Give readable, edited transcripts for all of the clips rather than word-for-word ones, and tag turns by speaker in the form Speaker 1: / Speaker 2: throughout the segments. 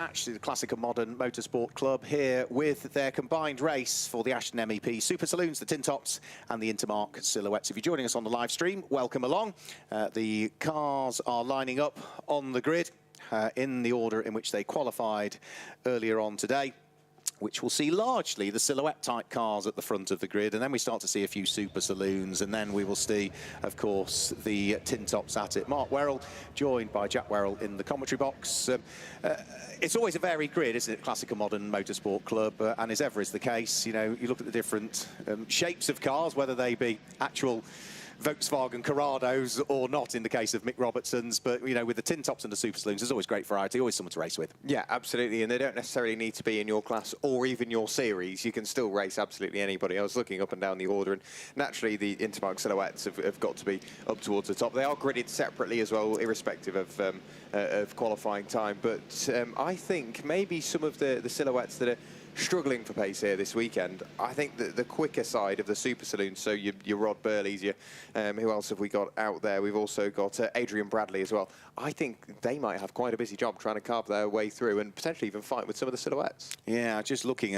Speaker 1: Actually, the Classic and Modern Motorsport Club here with their combined race for the Ashton MEP Super Saloons, the TinTops and the Intermark Silhouettes. If you're joining us on the live stream, welcome along. The cars are lining up on the grid in the order in which they qualified earlier on today, which will see largely the silhouette-type cars at the front of the grid, and then we start to see a few Super Saloons, and then we will see, of course, the TinTops at it. Mark Werrell, joined by Jack Werrell in the commentary box. It's always a varied grid, isn't it, Classic and Modern Motorsport Club, and as ever is the case, you know, you look at the different shapes of cars, whether they be actual Volkswagen Corrados or not in the case of Mick Robertson's, but you know, with the TinTops and the Super Saloons, there's always great variety, always someone to race with. Yeah, absolutely, and they don't necessarily need to be in your class or even your series. You can still race absolutely anybody. I was looking up and down the order, and naturally the Intermark Silhouettes have got to be up towards the top. They are gridded separately as well, irrespective of qualifying time, but I think maybe some of the silhouettes that are struggling for pace here this weekend, I think that the quicker side of the Super Saloons, so your Rod Birleys, who else have we got out there? We've also got Adrian Bradley as well. I think they might have quite a busy job trying to carve their way through and potentially even fight with some of the silhouettes. Yeah, just looking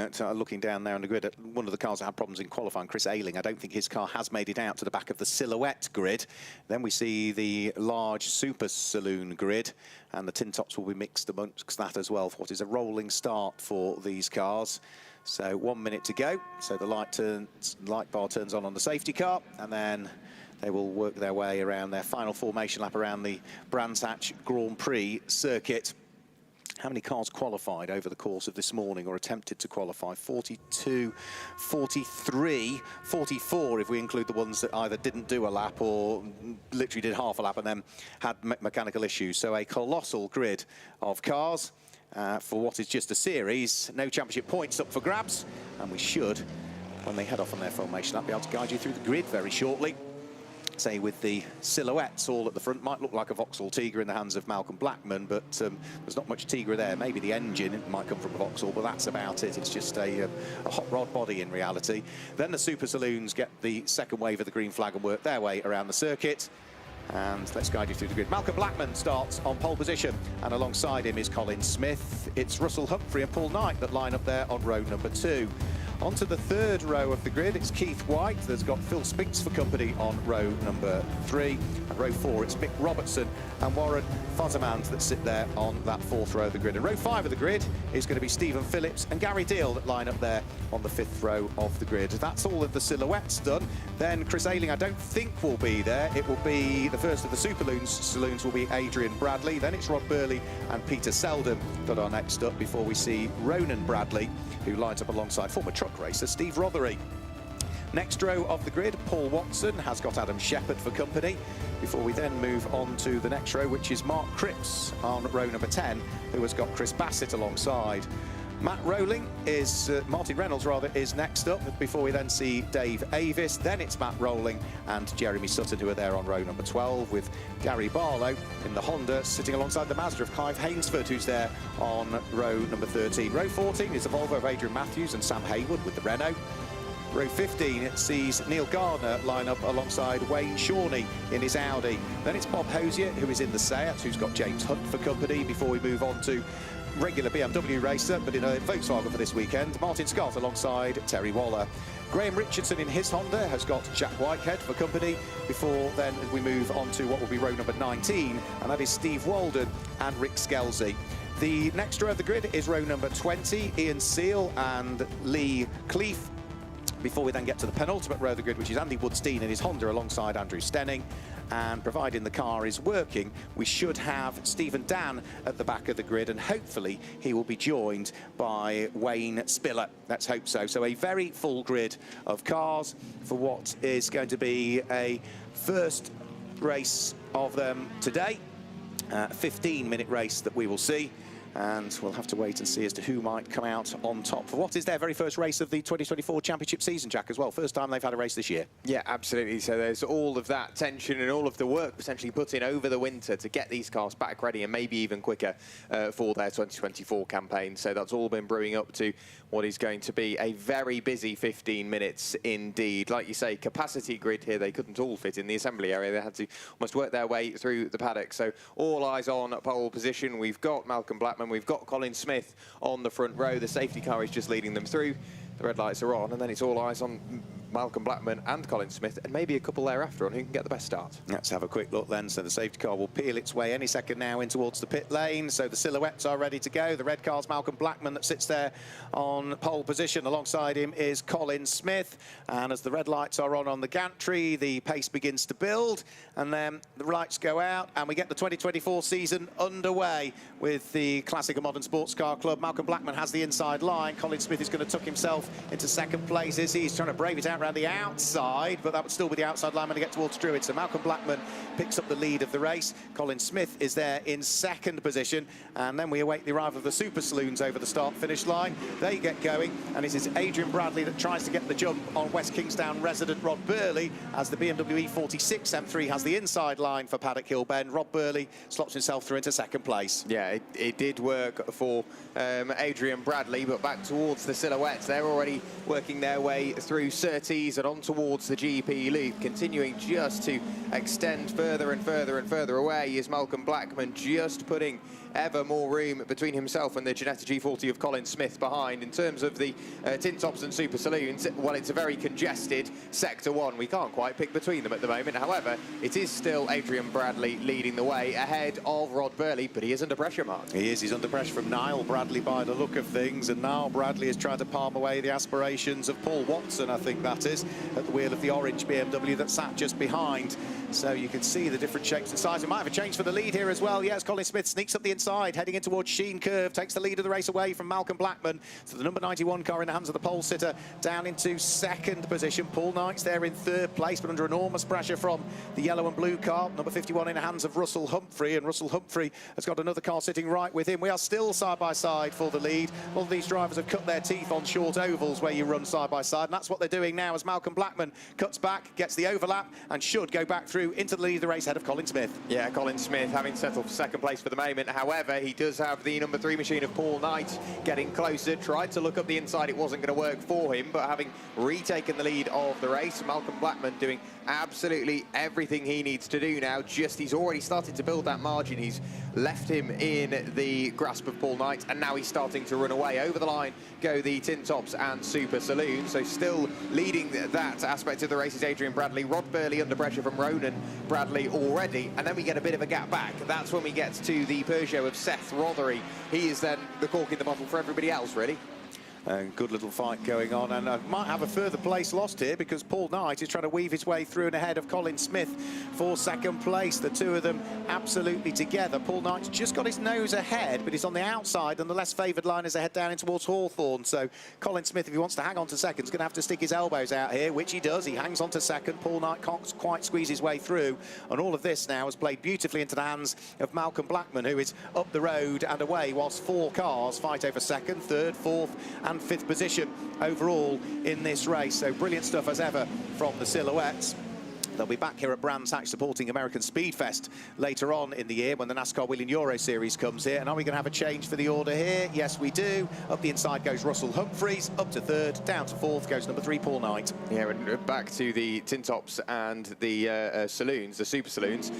Speaker 1: down there on the grid at one of the cars that had problems in qualifying, Chris Ayling. I don't think his car has made it out to the back of the silhouette grid. Then we see the large Super Saloon grid, and the TinTops will be mixed amongst that as well for what is a rolling start for these cars. So 1 minute to go. So the light bar turns on the safety car, and then they will work their way around their final formation lap around the Brands Hatch Grand Prix circuit. How many cars qualified over the course of this morning or attempted to qualify? 42, 43, 44 if we include the ones that either didn't do a lap or literally did half a lap and then had mechanical issues. So a colossal grid of cars for what is just a series. No championship points up for grabs, and we should, when they head off on their formation lap, be able to guide you through the grid very shortly. Say with the silhouettes all at the front, might look like a Vauxhall Tigra in the hands of Malcolm Blackman, but there's not much Tigra there. Maybe the engine, it might come from a Vauxhall, but that's about it. It's just a hot rod body in reality. Then the Super Saloons get the second wave of the green flag and work their way around the circuit. And let's guide you through the grid. Malcolm Blackman starts on pole position, and alongside him is Colin Smith. It's Russell Humphrey and Paul Knight that line up there on row number 2. Onto the third row of the grid, it's Keith White. There's got Phil Spinks for company on row number 3. And row 4, it's Mick Robertson and Warren Fozermans that sit there on that fourth row of the grid. And row 5 of the grid is going to be Stephen Phillips and Gary Deal that line up there on the 5th row of the grid. That's all of the silhouettes done. Then Chris Ayling, I don't think will be there. It will be the first of the Super Saloons will be Adrian Bradley. Then it's Rod Birley and Peter Selden that are next up before we see Ronan Bradley, who lines up alongside former truck racer Steve Rothery. Next row of the grid, Paul Watson has got Adam Shepherd for company, before we then move on to the next row, which is Mark Cripps on row number 10, who has got Chris Bassett alongside. Martin Reynolds is next up, before we then see Dave Avis. Then it's Matt Rowling and Jeremy Sutton, who are there on row number 12, with Gary Barlow in the Honda sitting alongside the Mazda of Clive Hainsford, who's there on row number 13. Row 14 is the Volvo of Adrian Matthews and Sam Haywood with the Renault. Row 15, it sees Neil Gardner line up alongside Wayne Shawnee in his Audi. Then it's Bob Hosier, who is in the Seat, who's got James Hunt for company, before we move on to regular BMW racer, but in a Volkswagen for this weekend, Martin Scott alongside Terry Waller. Graham Richardson in his Honda has got Jack Whitehead for company, before then we move on to what will be row number 19, and that is Steve Walden and Rick Skelsey. The next row of the grid is row number 20, Ian Seal and Lee Cleef, before we then get to the penultimate row of the grid, which is Andy Woodstein in his Honda alongside Andrew Stenning. And providing the car is working, we should have Stephen Dan at the back of the grid, and hopefully he will be joined by Wayne Spiller. Let's hope so. So a very full grid of cars for what is going to be a first race of them today. A 15-minute race that we will see. And we'll have to wait and see as to who might come out on top for what is their very first race of the 2024 championship season, Jack, as well. First time they've had a race this year. Yeah, absolutely. So there's all of that tension and all of the work potentially put in over the winter to get these cars back ready and maybe even quicker for their 2024 campaign. So that's all been brewing up to what is going to be a very busy 15 minutes indeed. Like you say, capacity grid here, they couldn't all fit in the assembly area. They had to almost work their way through the paddock. So all eyes on pole position. We've got Malcolm Blackman
Speaker 2: Blackman. We've got Colin Smith on the front row. The safety car is just leading them through. The red lights are on, and then it's all eyes on Malcolm Blackman and Colin Smith, and maybe a couple thereafter on who can get the best start.
Speaker 1: Let's have a quick look then. So the safety car will peel its way any second now in towards the pit lane. So the silhouettes are ready to go. The red car's Malcolm Blackman that sits there on pole position. Alongside him is Colin Smith. And as the red lights are on the gantry, the pace begins to build. And then the lights go out, and we get the 2024 season underway with the Classic and Modern Sports Car Club. Malcolm Blackman has the inside line. Colin Smith is going to tuck himself into second place. He's trying to brave it out around the outside, but that would still be the outside line when he gets towards Druid. So Malcolm Blackman picks up the lead of the race. Colin Smith is there in second position, and then we await the arrival of the Super Saloons over the start-finish line. They get going, and it is Adrian Bradley that tries to get the jump on West Kingstown resident Rod Birley, as the BMW E46 M3 has the inside line for Paddock Hill Bend. Rod Birley slots himself through into second place.
Speaker 2: Yeah, it did work for Adrian Bradley, but back towards the silhouettes. They're already working their way through Surtees and on towards the GP loop, continuing just to extend further and further and further away is Malcolm Blackman, just putting ever more room between himself and the Ginetta G40 of Colin Smith behind. In terms of the TinTops and Super Saloons, well, it's a very congested Sector 1. We can't quite pick between them at the moment. However, it is still Adrian Bradley leading the way ahead of Rod Birley, but he is under pressure, Mark.
Speaker 1: He is. He's under pressure from Niall Bradley by the look of things, and Niall Bradley is trying to palm away the aspirations of Paul Watson, I think that is, at the wheel of the orange BMW that sat just behind. So you can see the different shapes and sizes. We might have a change for the lead here as well. Yes, Colin Smith sneaks up the inside, heading in towards Sheen Curve, takes the lead of the race away from Malcolm Blackman. So the number 91 car in the hands of the pole sitter down into second position. Paul Knight's there in third place, but under enormous pressure from the yellow and blue car. Number 51 in the hands of Russell Humphrey, and Russell Humphrey has got another car sitting right with him. We are still side by side for the lead. All of these drivers have cut their teeth on short ovals where you run side by side, and that's what they're doing now as Malcolm Blackman cuts back, gets the overlap, and should go back through into the lead of the race ahead of Colin Smith.
Speaker 2: Yeah, Colin Smith having settled for second place for the moment. However, he does have the number 3 machine of Paul Knight getting closer. Tried to look up the inside, it wasn't going to work for him, but having retaken the lead of the race, Malcolm Blackman doing absolutely everything he needs to do now. He's already started to build that margin. He's left him in the grasp of Paul Knight, and now he's starting to run away. Over the line go the TinTops and Super Saloons. So still leading that aspect of the race is Adrian Bradley. Rod Birley under pressure from Ronan Bradley already, and then we get a bit of a gap back. That's when we get to the Peugeot of Seth Rothery. He is then the cork in the bottle for everybody else, really.
Speaker 1: Good little fight going on, and I might have a further place lost here because Paul Knight is trying to weave his way through and ahead of Colin Smith for second place. The two of them absolutely together. Paul Knight's just got his nose ahead, but he's on the outside, and the less favoured line is ahead down in towards Hawthorne. So Colin Smith, if he wants to hang on to second, is going to have to stick his elbows out here, which he does. He hangs on to second. Paul Knight can't quite squeeze his way through, and all of this now has played beautifully into the hands of Malcolm Blackman, who is up the road and away, whilst 4 cars fight over second, third, fourth and fifth position overall in this race. So brilliant stuff as ever from the silhouettes. They'll be back here at Brands Hatch supporting American Speedfest later on in the year when the NASCAR Wheeling Euro Series comes here. And are we going to have a change for the order here? Yes, we do. Up the inside goes Russell Humphreys. Up to third, down to fourth goes number 3, Paul Knight.
Speaker 2: Yeah, and back to the TinTops and the Saloons, the Super Saloons.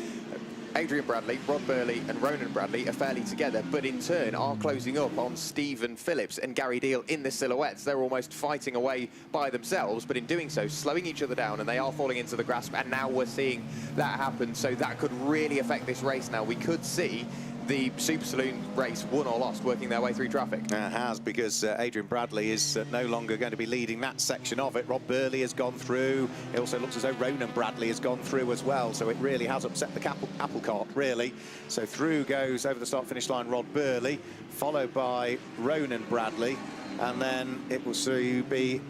Speaker 2: Adrian Bradley, Rod Birley and Ronan Bradley are fairly together, but in turn are closing up on Stephen Phillips and Gary Deal in the silhouettes. They're almost fighting away by themselves, but in doing so, slowing each other down, and they are falling into the grasp, and now we're seeing that happen. So that could really affect this race now. We could see the Super Saloon race won or lost working their way through traffic.
Speaker 1: It has, because Adrian Bradley is no longer going to be leading that section of it. Rod Birley has gone through. It also looks as though Ronan Bradley has gone through as well, so it really has upset the apple cart, really. So through goes over the start-finish line Rod Birley, followed by Ronan Bradley, and then it will soon be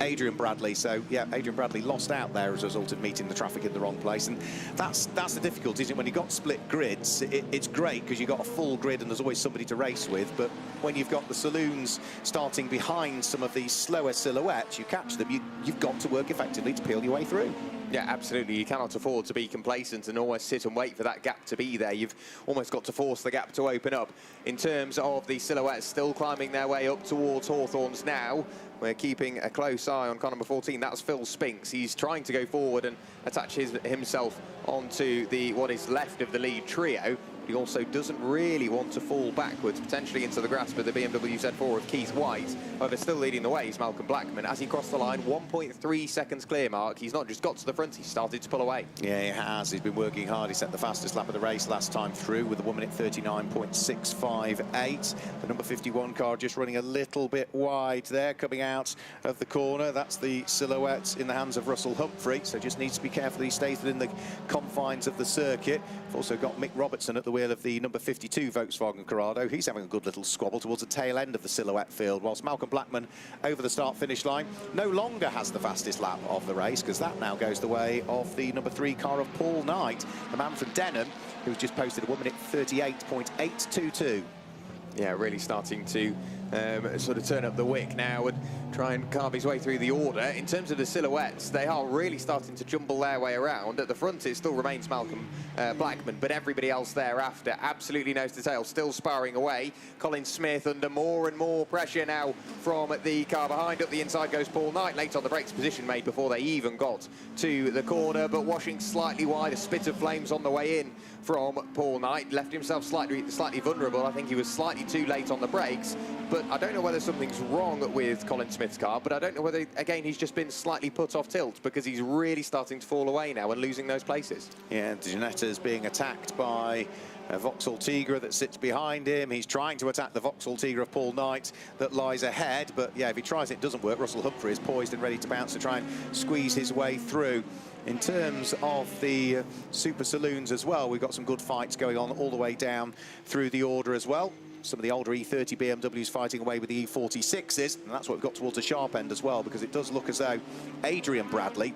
Speaker 1: Adrian Bradley. So yeah, Adrian Bradley lost out there as a result of meeting the traffic in the wrong place, and that's the difficulty, isn't it? When you've got split grids, it's great because you've got a full grid and there's always somebody to race with, but when you've got the saloons starting behind some of these slower silhouettes, you catch them, you've got to work effectively to peel your way through.
Speaker 2: Yeah, absolutely. You cannot afford to be complacent and always sit and wait for that gap to be there. You've almost got to force the gap to open up. In terms of the silhouettes still climbing their way up towards Hawthorns now, we're keeping a close eye on car number 14. That's Phil Spinks. He's trying to go forward and attach himself onto what is left of the lead trio. he also doesn't really want to fall backwards, potentially into the grasp of the BMW Z4 of Keith White. However, still leading the way is Malcolm Blackman. As he crossed the line, 1.3 seconds clear mark. He's not just got to the front, he's started to pull away.
Speaker 1: Yeah, he has. He's been working hard. He set the fastest lap of the race last time through with a 1 minute 39.658. The number 51 car just running a little bit wide there, coming out of the corner. That's the silhouette in the hands of Russell Humphrey, so just needs to be careful that he stays within the confines of the circuit. We've also got Mick Robertson at the wheel of the number 52 Volkswagen Corrado. He's having a good little squabble towards the tail end of the silhouette field, whilst Malcolm Blackman over the start-finish line no longer has the fastest lap of the race, because that now goes the way of the number 3 car of Paul Knight, the man from Denham, who's just posted a 1 minute 38.822.
Speaker 2: Yeah, really starting to sort of turn up the wick now and try and carve his way through the order. In terms of the silhouettes, they are really starting to jumble their way around. At the front, it still remains Malcolm Blackman, but everybody else thereafter absolutely nose to tail, still sparring away. Colin Smith under more and more pressure now from the car behind. Up the inside goes Paul Knight, late on the brakes, position made before they even got to the corner, but washing slightly wide, a spit of flames on the way in from Paul Knight. Left himself slightly vulnerable. I think he was slightly too late on the brakes, but I don't know whether something's wrong with Colin Smith's car, but I don't know whether, again, he's just been slightly put off tilt, because he's really starting to fall away now and losing those places. Yeah,
Speaker 1: Gianetta's being attacked by Vauxhall Tigra that sits behind him. He's trying to attack the Vauxhall Tigra of Paul Knight that lies ahead, but yeah, if he tries it doesn't work. Russell Humphrey is poised and ready to bounce to try and squeeze his way through. In terms of the Super Saloons as well, we've got some good fights going on all the way down through the order as well. Some of the older E30 BMWs fighting away with the E46s, and that's what we've got towards the sharp end as well, because it does look as though Adrian Bradley,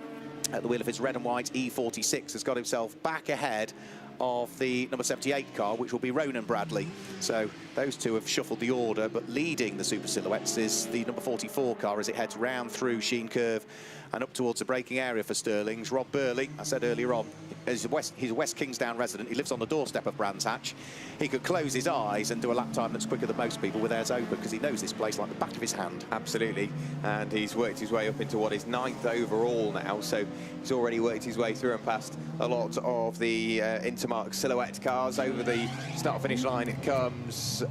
Speaker 1: at the wheel of his red and white E46, has got himself back ahead of the number 78 car, which will be Ronan Bradley. So those two have shuffled the order, but leading the Super Silhouettes is the number 44 car as it heads round through Sheen Curve and up towards the braking area for Stirling's. Rob Birley, I said earlier on, he's a West Kingsdown resident. He lives on the doorstep of Brands Hatch. He could close his eyes and do a lap time that's quicker than most people with theirs open, because he knows this place like the back of his hand.
Speaker 2: Absolutely, and he's worked his way up into what is 9th overall now, so he's already worked his way through and past a lot of the Intermark Silhouette cars. Over the start-finish line it comes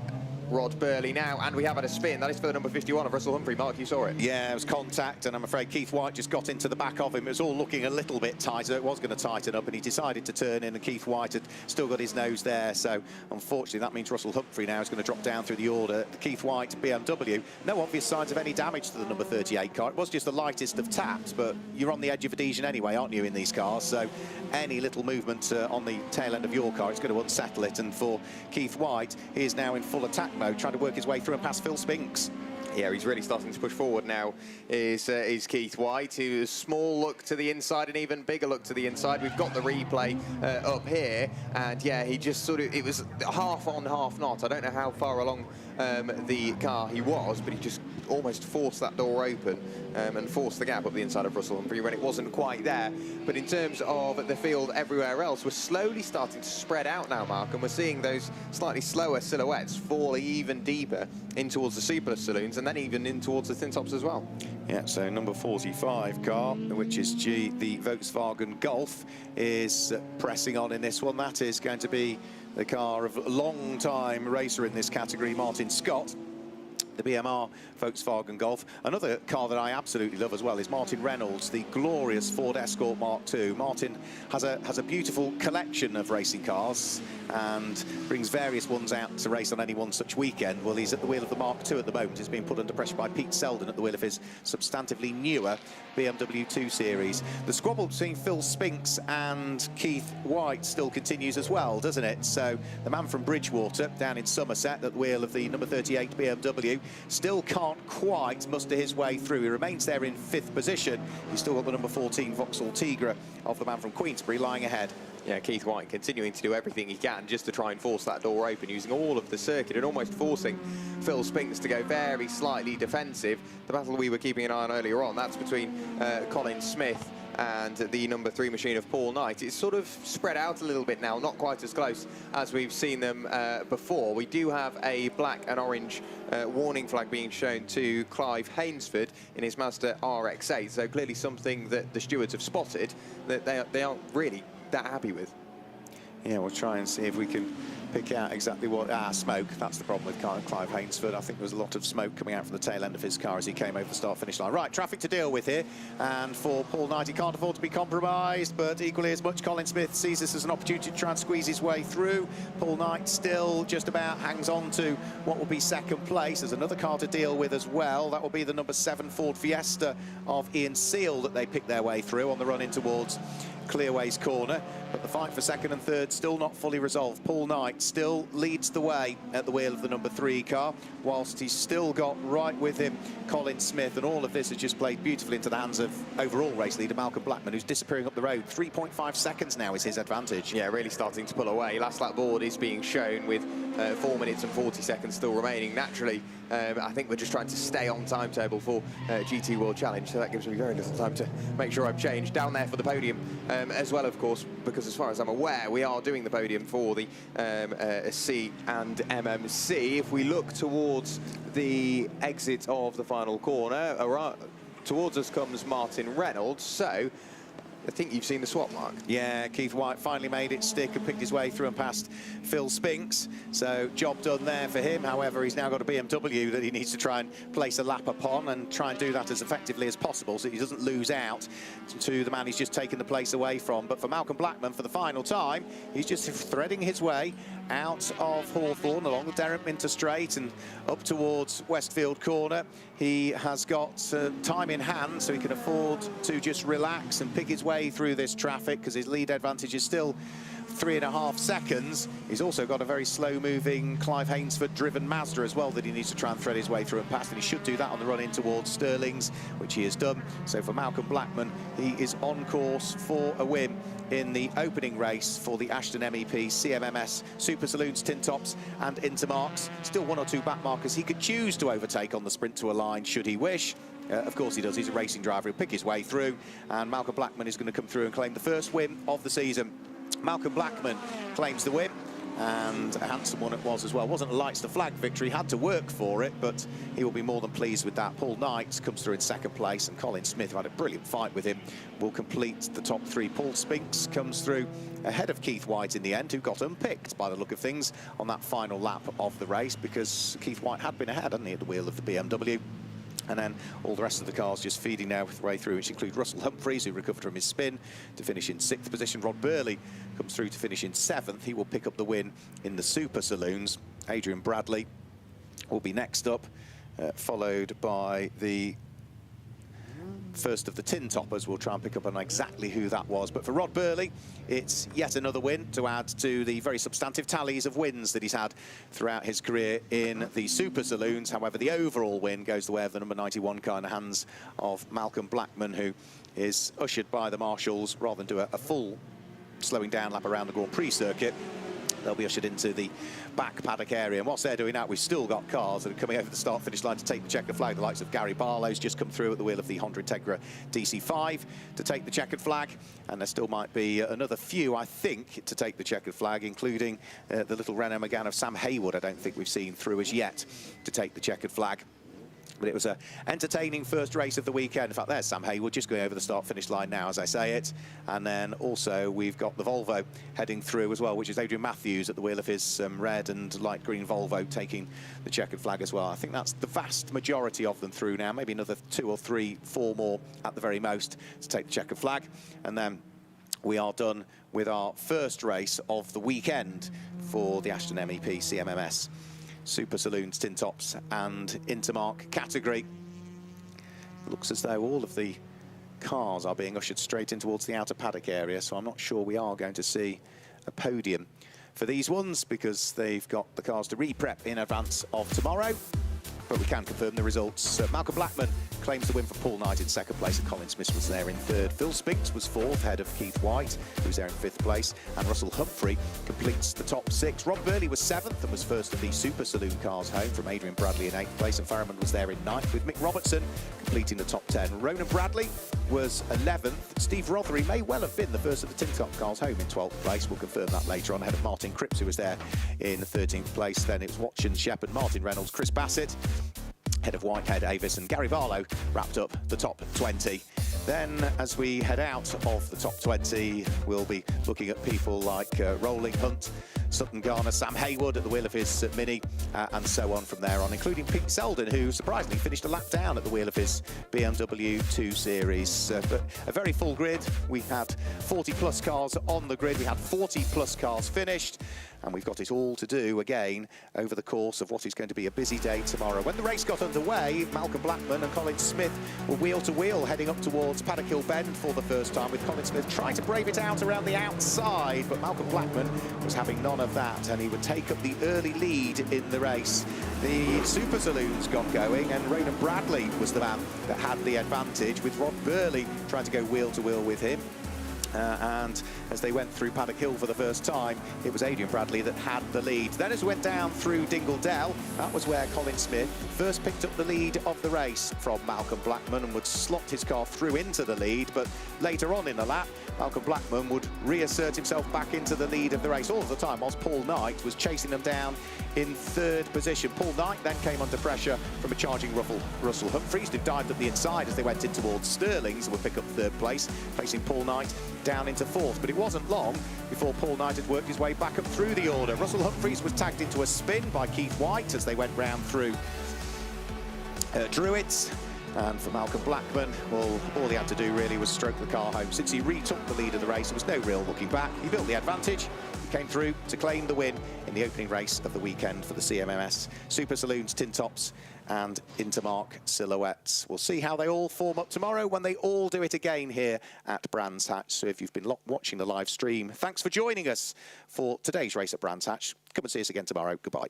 Speaker 2: Rod Birley now, and we have had a spin. That is for the number 51 of Russell Humphrey. Mark, you saw it?
Speaker 1: Yeah, it was contact, and I'm afraid Keith White just got into the back of him. It was all looking a little bit tighter. It was going to tighten up, and he decided to turn in, and Keith White had still got his nose there. So, unfortunately, that means Russell Humphrey now is going to drop down through the order. The Keith White BMW, no obvious signs of any damage to the number 38 car. It was just the lightest of taps, but you're on the edge of adhesion anyway, aren't you, in these cars? So, any little movement on the tail end of your car, it's going to unsettle it. And for Keith White, he is now in full attack mode, trying to work his way through and past Phil Spinks.
Speaker 2: Yeah, he's really starting to push forward now, is Keith White, who has a small look to the inside, an even bigger look to the inside. We've got the replay up here, and yeah, he just sort of, it was half on, half not. I don't know how far along the car he was, but he just almost forced that door open and forced the gap up the inside of Russell Humphrey when it wasn't quite there. But in terms of the field everywhere else, we're slowly starting to spread out now, Mark, and we're seeing those slightly slower silhouettes fall even deeper in towards the Super Saloons, and then even in towards the TinTops as well.
Speaker 1: Yeah, so number 45 car, which is the Volkswagen Golf, is pressing on in this one. That is going to be the car of a long-time racer in this category, Martin Scott. The BMR Volkswagen Golf. Another car that I absolutely love as well is Martin Reynolds, the glorious Ford Escort Mark II. Martin has a beautiful collection of racing cars and brings various ones out to race on any one such weekend. Well, he's at the wheel of the Mark II at the moment. He's being put under pressure by Pete Selden at the wheel of his substantively newer BMW 2 Series. The squabble between Phil Spinks and Keith White still continues as well, doesn't it? So the man from Bridgewater down in Somerset at the wheel of the number 38 BMW still can't quite muster his way through. He remains there in 5th position. He's still got the number 14 Vauxhall Tigra of the man from Queensbury lying ahead.
Speaker 2: Yeah, Keith White continuing to do everything he can just to try and force that door open, using all of the circuit and almost forcing Phil Spinks to go very slightly defensive. The battle we were keeping an eye on earlier on, that's between Colin Smith and the number 3 machine of Paul Knight. It's sort of spread out a little bit now, not quite as close as we've seen them before. We do have a black and orange warning flag being shown to Clive Hainsford in his Mazda RX-8, so clearly something that the stewards have spotted that they aren't really that happy with.
Speaker 1: Yeah, we'll try and see if we can pick out exactly what... smoke. That's the problem with Clive Hainsford. I think there was a lot of smoke coming out from the tail end of his car as he came over the start-finish line. Right, traffic to deal with here. And for Paul Knight, he can't afford to be compromised, but equally as much, Colin Smith sees this as an opportunity to try and squeeze his way through. Paul Knight still just about hangs on to what will be second place. There's another car to deal with as well. That will be the number 7 Ford Fiesta of Ian Seal that they pick their way through on the run in towards Clearways Corner, but the fight for second and third still not fully resolved. Paul Knight still leads the way at the wheel of the number 3 car, whilst he's still got right with him Colin Smith, and all of this has just played beautifully into the hands of overall race leader Malcolm Blackman, who's disappearing up the road. 3.5 seconds now is his advantage. Yeah,
Speaker 2: really starting to pull away. Last lap board is being shown with 4 minutes and 40 seconds still remaining. Naturally, I think we're just trying to stay on timetable for GT World Challenge, so that gives me very little time to make sure I've changed. Down there for the podium as well, of course, because as far as I'm aware, we are doing the podium for the C and MMC. If we look towards the exit of the final corner, towards us comes Martin Reynolds, so I think you've seen the swap, Mark.
Speaker 1: Yeah, Keith White finally made it stick and picked his way through and past Phil Spinks. So job done there for him. However, he's now got a BMW that he needs to try and place a lap upon and try and do that as effectively as possible so he doesn't lose out to the man he's just taken the place away from. But for Malcolm Blackman, for the final time, he's just threading his way out of Hawthorne along the Derrent Minter Straight and up towards Westfield Corner. He has got time in hand, so he can afford to just relax and pick his way through this traffic because his lead advantage is still 3.5 seconds. He's also got a very slow-moving Clive Hainsford-driven Mazda as well that he needs to try and thread his way through and past, and he should do that on the run in towards Stirling's, which he has done. So for Malcolm Blackman, he is on course for a win in the opening race for the Ashton MEP, CMMS, Super Saloons, TinTops and Intermarks. Still 1 or 2 back markers he could choose to overtake on the sprint to a line should he wish. Of course he does, he's a racing driver, he'll pick his way through, and Malcolm Blackman is going to come through and claim the first win of the season. Malcolm Blackman claims the win, and a handsome one it was as well. Wasn't a lights to flag victory, had to work for it, but he will be more than pleased with that. Paul Knight comes through in second place, and Colin Smith, who had a brilliant fight with him, will complete the top 3. Paul Spinks comes through ahead of Keith White in the end, who got unpicked by the look of things on that final lap of the race, because Keith White had been ahead, hadn't he, at the wheel of the BMW. And then all the rest of the cars just feeding their way through, which include Russell Humphreys, who recovered from his spin to finish in 6th position. Rod Birley comes through to finish in 7th. He will pick up the win in the Super Saloons. Adrian Bradley will be next up, followed by the first of the tin toppers. We'll try and pick up on exactly who that was. But for Rod Birley, it's yet another win to add to the very substantive tallies of wins that he's had throughout his career in the Super Saloons. However, the overall win goes the way of the number 91 car in the hands of Malcolm Blackman, who is ushered by the marshals rather than do a full slowing down lap around the Grand Prix circuit. They'll be ushered into the back paddock area, and whilst they're doing that, we've still got cars that are coming over the start-finish line to take the checkered flag. The likes of Gary Barlow's just come through at the wheel of the Honda Integra DC5 to take the checkered flag, and there still might be another few, I think, to take the checkered flag, including the little Renault Megane of Sam Haywood. I don't think we've seen through as yet to take the checkered flag. But it was an entertaining first race of the weekend. In fact, there's Sam Haywood just going over the start-finish line now as I say it. And then also we've got the Volvo heading through as well, which is Adrian Matthews at the wheel of his red and light green Volvo taking the checkered flag as well. I think that's the vast majority of them through now. Maybe another 2 or 3, 4 more at the very most to take the checkered flag. And then we are done with our first race of the weekend for the Ashton MEP CMMS Super Saloons, TinTops and Intermark category. Looks as though all of the cars are being ushered straight in towards the outer paddock area, so I'm not sure we are going to see a podium for these ones because they've got the cars to re-prep in advance of tomorrow. But we can confirm the results. Malcolm Blackman claims the win for Paul Knight in second place, and Colin Smith was there in third. Phil Spinks was fourth, ahead of Keith White, who was there in fifth place, and Russell Humphrey completes the top 6. Rod Birley was seventh and was first of the Super Saloon cars home from Adrian Bradley in 8th place, and Farriman was there in 9th, with Mick Robertson completing the top 10. Ronan Bradley was 11th. Steve Rothery may well have been the first of the TinTops cars home in 12th place. We'll confirm that later on, ahead of Martin Cripps, who was there in 13th place. Then it was Watson, Shepard, Martin Reynolds, Chris Bassett, head of Whitehead, Avis and Gary Barlow wrapped up the top 20. Then as we head out of the top 20, we'll be looking at people like Rolling Hunt, Sutton Garner, Sam Haywood at the wheel of his Mini, and so on from there on, including Pete Selden, who surprisingly finished a lap down at the wheel of his BMW 2 Series. But a very full grid. We had 40-plus cars on the grid. We had 40-plus cars finished. And we've got it all to do again over the course of what is going to be a busy day tomorrow. When the race got underway, Malcolm Blackman and Colin Smith were wheel to wheel heading up towards Paddock Hill Bend for the first time, with Colin Smith trying to brave it out around the outside, but Malcolm Blackman was having none of that, and he would take up the early lead in the race. The Super Saloons got going, and Raynham Bradley was the man that had the advantage, with Rod Birley trying to go wheel to wheel with him. And as they went through Paddock Hill for the first time, it was Adrian Bradley that had the lead. Then as we went down through Dingle Dell, that was where Colin Smith first picked up the lead of the race from Malcolm Blackman and would slot his car through into the lead. But later on in the lap, Malcolm Blackman would reassert himself back into the lead of the race all of the time, whilst Paul Knight was chasing them down in third position. Paul Knight then came under pressure from a charging Russell Humphries, who dived up the inside as they went in towards Stirling's, and would pick up third place, placing Paul Knight down into fourth. But it wasn't long before Paul Knight had worked his way back up through the order. Russell Humphries was tagged into a spin by Keith White as they went round through Druids. And for Malcolm Blackman, well, all he had to do really was stroke the car home. Since he retook the lead of the race, there was no real looking back. He built the advantage. He came through to claim the win in the opening race of the weekend for the CMMS Super Saloons, TinTops and Intermark Silhouettes. We'll see how they all form up tomorrow when they all do it again here at Brands Hatch. So if you've been watching the live stream, thanks for joining us for today's race at Brands Hatch. Come and see us again tomorrow. Goodbye.